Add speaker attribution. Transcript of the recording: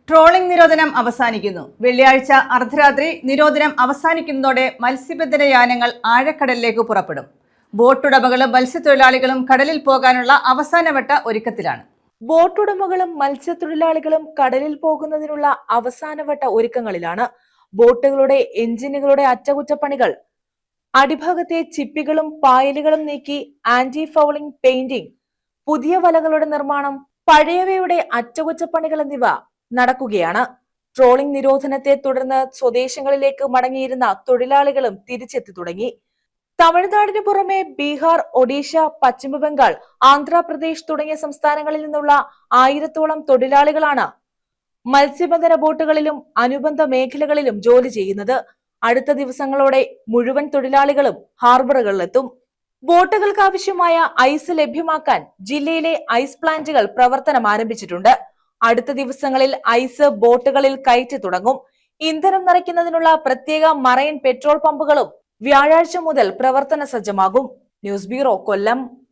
Speaker 1: Trawling നിരോധനം അവസാനിക്കുന്നു. വെള്ളിയാഴ്ച അർദ്ധരാത്രി നിരോധനം അവസാനിക്കുന്നതോടെ മത്സ്യബന്ധന യാനങ്ങൾ ആഴക്കടലിലേക്ക് പുറപ്പെടും. ബോട്ടുടമകളും മത്സ്യത്തൊഴിലാളികളും കടലിൽ പോകാനുള്ള അവസാനവട്ട ഒരുക്കത്തിലാണ്.
Speaker 2: ബോട്ടുടമകളും മത്സ്യത്തൊഴിലാളികളും കടലിൽ പോകുന്നതിനുള്ള അവസാനവട്ട ഒരുക്കങ്ങളിലാണ്. ബോട്ടുകളുടെ എഞ്ചിനുകളുടെ അറ്റകുറ്റപ്പണികൾ, അടിഭാഗത്തെ ചിപ്പികളും പായലുകളും നീക്കി ആന്റി ഫൗളിംഗ് പെയിന്റിംഗ്, പുതിയ വലകളുടെ നിർമ്മാണം, പഴയവയുടെ അറ്റകുറ്റപ്പണികൾ എന്നിവ നടക്കുകയാണ്. ട്രോളിംഗ് നിരോധനത്തെ തുടർന്ന് സ്വദേശങ്ങളിലേക്ക് മടങ്ങിയിരുന്ന തൊഴിലാളികളും തിരിച്ചെത്തി തുടങ്ങി. തമിഴ്നാടിന് പുറമെ ബീഹാർ, ഒഡീഷ, പശ്ചിമബംഗാൾ, ആന്ധ്രാപ്രദേശ് തുടങ്ങിയ സംസ്ഥാനങ്ങളിൽ നിന്നുള്ള 1000-ഓളം തൊഴിലാളികളാണ് മത്സ്യബന്ധന ബോട്ടുകളിലും അനുബന്ധ മേഖലകളിലും ജോലി ചെയ്യുന്നത്. അടുത്ത ദിവസങ്ങളോടെ മുഴുവൻ തൊഴിലാളികളും ഹാർബറുകളിലെത്തും. ബോട്ടുകൾക്ക് ആവശ്യമായ ഐസ് ലഭ്യമാക്കാൻ ജില്ലയിലെ ഐസ് പ്ലാന്റുകൾ പ്രവർത്തനം ആരംഭിച്ചിട്ടുണ്ട്. അടുത്ത ദിവസങ്ങളിൽ ഐസ് ബോട്ടുകളിൽ കയറ്റി തുടങ്ങും. ഇന്ധനം നിറയ്ക്കുന്നതിനുള്ള പ്രത്യേക മറൈൻ പെട്രോൾ പമ്പുകളും വ്യാഴാഴ്ച മുതൽ പ്രവർത്തന സജ്ജമാകും. ന്യൂസ് ബ്യൂറോ, കൊല്ലം.